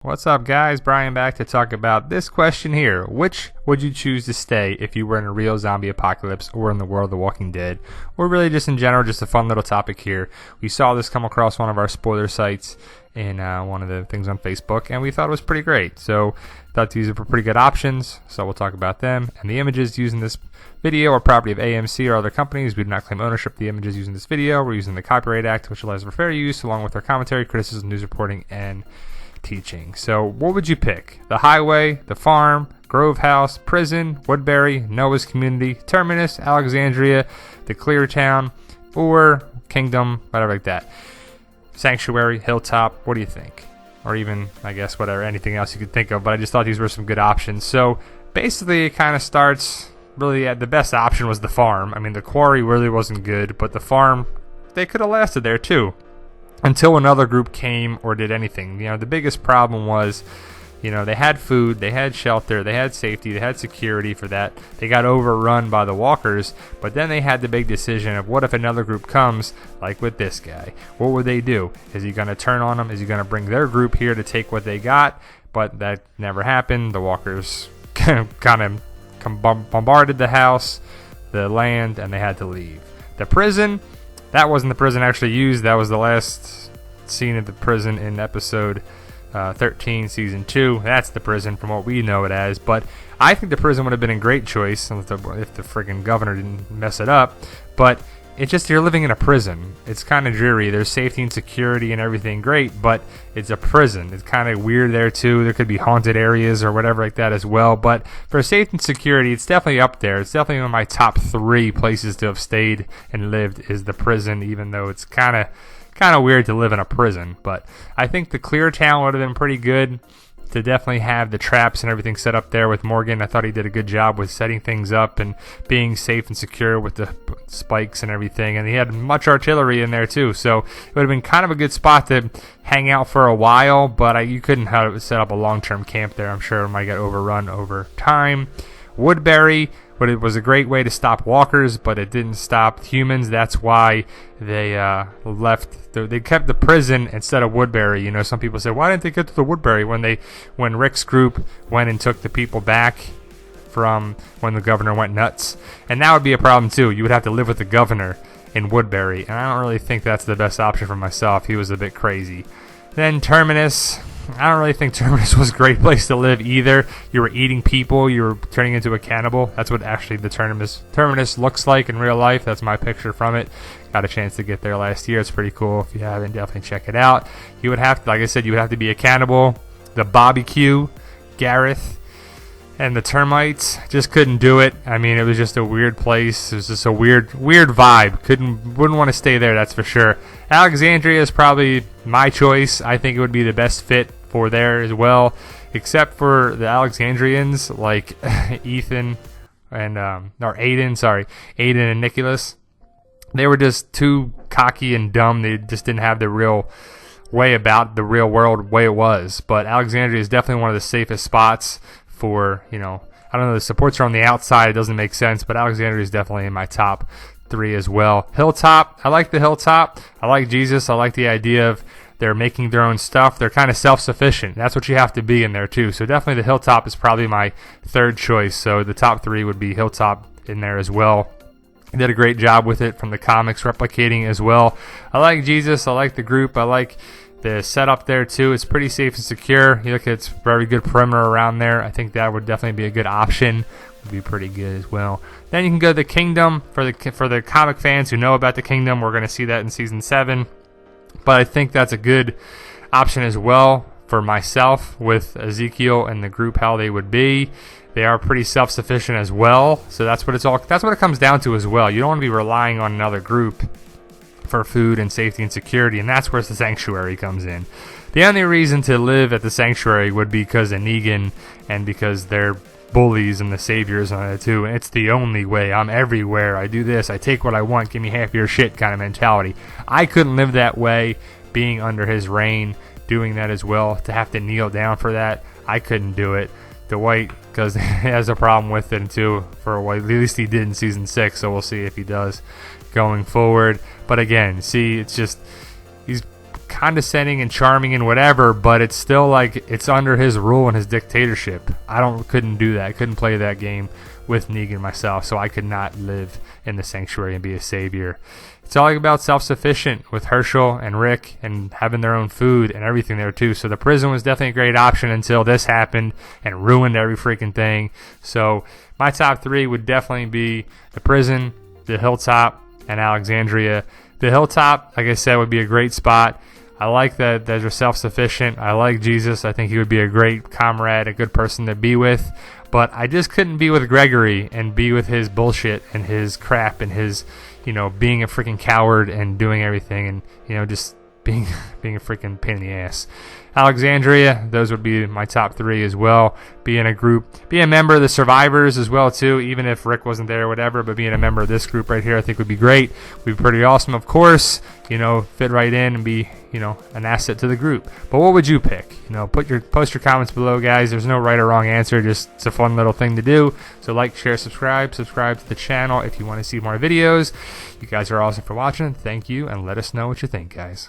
What's up, guys? Brian back to talk about this question here. Which would you choose to stay if you were in a real zombie apocalypse or in the world of The Walking Dead? Or really just in general, just a fun little topic here. We saw this come across one of our spoiler sites in one of the things on Facebook, and we thought it was pretty great. So thought these were pretty good options, so we'll talk about them. And the images used in this video are property of AMC or other companies. We do not claim ownership of the images used in this video. We're using the Copyright Act, which allows for fair use, along with our commentary, criticism, news reporting, and teaching. So what would you pick? The highway, the farm, Grove House, prison, Woodbury, Noah's Community, Terminus, Alexandria, the Clear Town, or Kingdom, whatever like that. Sanctuary, Hilltop, what do you think? Or even, I guess, whatever, anything else you could think of, but I just thought these were some good options. So basically it kind of starts, really, the best option was the farm. I mean, the quarry really wasn't good, but the farm, they could have lasted there too, until another group came or did anything. You know, the biggest problem was, you know, they had food, they had shelter, they had safety, they had security for that. They got overrun by the walkers, but then they had the big decision of what if another group comes, like with this guy? What would they do? Is he going to turn on them? Is he going to bring their group here to take what they got? But that never happened. The walkers kind of bombarded the house, the land, and they had to leave. The prison, that wasn't the prison actually used. That was the last scene of the prison in episode 13, season 2. That's the prison from what we know it as. But I think the prison would have been a great choice if the friggin' governor didn't mess it up. But it's just, you're living in a prison. It's kind of dreary. There's safety and security and everything great, but it's a prison. It's kind of weird there too. There could be haunted areas or whatever like that as well. But for safety and security, it's definitely up there. It's definitely one of my top 3 places to have stayed and lived is the prison, even though it's kind of weird to live in a prison. But I think the Clear Town would have been pretty good to definitely have the traps and everything set up there with Morgan. I thought he did a good job with setting things up and being safe and secure with the spikes and everything. And he had much artillery in there too, so it would have been kind of a good spot to hang out for a while, but you couldn't have set up a long-term camp there. I'm sure it might get overrun over time. Woodbury, but it was a great way to stop walkers, but it didn't stop humans. That's why they left. They kept the prison instead of Woodbury. You know, some people say, why didn't they get to the Woodbury when Rick's group went and took the people back from when the governor went nuts? And that would be a problem too. You would have to live with the governor in Woodbury, and I don't really think that's the best option for myself. He was a bit crazy. Then Terminus. I don't really think Terminus was a great place to live either. You were eating people. You were turning into a cannibal. That's what actually the Terminus looks like in real life. That's my picture from it. Got a chance to get there last year. It's pretty cool. If you haven't, definitely check it out. You would have to, like I said, you would have to be a cannibal. The barbecue, Gareth, and the termites just couldn't do it. I mean, it was just a weird place. It was just a weird vibe. Wouldn't want to stay there, that's for sure. Alexandria is probably my choice. I think it would be the best fit for there as well, except for the Alexandrians like Aiden and Nicholas. They were just too cocky and dumb. They just didn't have the real way about the real world way it was. But Alexandria is definitely one of the safest spots for, you know, I don't know, the supports are on the outside. It doesn't make sense, but Alexandria is definitely in my top 3 as well. Hilltop, I like the Hilltop. I like Jesus. I like the idea of they're making their own stuff. They're kind of self-sufficient. That's what you have to be in there too. So definitely the Hilltop is probably my 3rd choice. So the top 3 would be Hilltop in there as well. They did a great job with it from the comics, replicating as well. I like Jesus. I like the group. I like the setup there too. It's pretty safe and secure. You look at, it's very good perimeter around there. I think that would definitely be a good option. Would be pretty good as well. Then you can go to the Kingdom for the comic fans who know about the Kingdom. We're going to see that in season 7. But I think that's a good option as well for myself with Ezekiel and the group, how they would be. They are pretty self-sufficient as well. So that's what it comes down to as well. You don't want to be relying on another group for food and safety and security, and that's where the sanctuary comes in. The only reason to live at the sanctuary would be because of Negan and because they're bullies and the saviors on it too. And it's the only way. I'm everywhere. I do this. I take what I want. Give me half your shit kind of mentality. I couldn't live that way being under his reign, doing that as well. To have to kneel down for that, I couldn't do it. Dwight, because he has a problem with it too for a while. At least he did in season 6, so we'll see if he does going forward. But again, see, it's just, he's condescending and charming and whatever, but it's still like it's under his rule and his dictatorship. Couldn't do that. I couldn't play that game with Negan myself, so I could not live in the sanctuary and be a savior. It's all about self-sufficient with Herschel and Rick and having their own food and everything there too. So the prison was definitely a great option until this happened and ruined every freaking thing. So my top 3 would definitely be the prison, the hilltop, and Alexandria. The hilltop, like I said, would be a great spot. I like that they're self-sufficient. I like Jesus. I think he would be a great comrade, a good person to be with. But I just couldn't be with Gregory and be with his bullshit and his crap and his, being a freaking coward and doing everything and, just being a freaking pain in the ass. Alexandria, those would be my top 3 as well. Being a group, being a member of the survivors as well too, even if Rick wasn't there or whatever, but being a member of this group right here I think would be great. Would be pretty awesome, of course, fit right in and be, an asset to the group. But what would you pick? Post your comments below, guys. There's no right or wrong answer, just it's a fun little thing to do. So like, share, subscribe to the channel if you want to see more videos. You guys are awesome for watching. Thank you, and let us know what you think, guys.